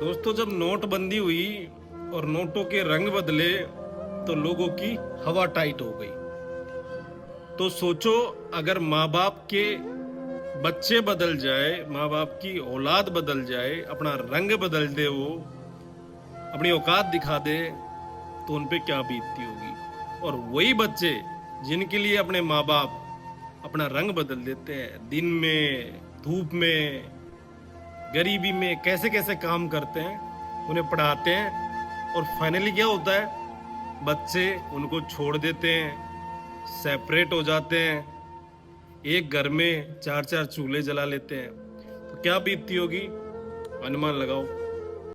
दोस्तों, जब नोटबंदी हुई और नोटों के रंग बदले तो लोगों की हवा टाइट हो गई। तो सोचो, अगर माँ बाप के बच्चे बदल जाए, माँ बाप की औलाद बदल जाए, अपना रंग बदल दे, वो अपनी औकात दिखा दे, तो उन पे क्या बीतती होगी। और वही बच्चे जिनके लिए अपने माँ बाप अपना रंग बदल देते हैं, दिन में, धूप में, गरीबी में कैसे कैसे काम करते हैं, उन्हें पढ़ाते हैं, और फाइनली क्या होता है, बच्चे उनको छोड़ देते हैं, सेपरेट हो जाते हैं, एक घर में चार चार चूल्हे जला लेते हैं। तो क्या बीतती होगी, अनुमान लगाओ।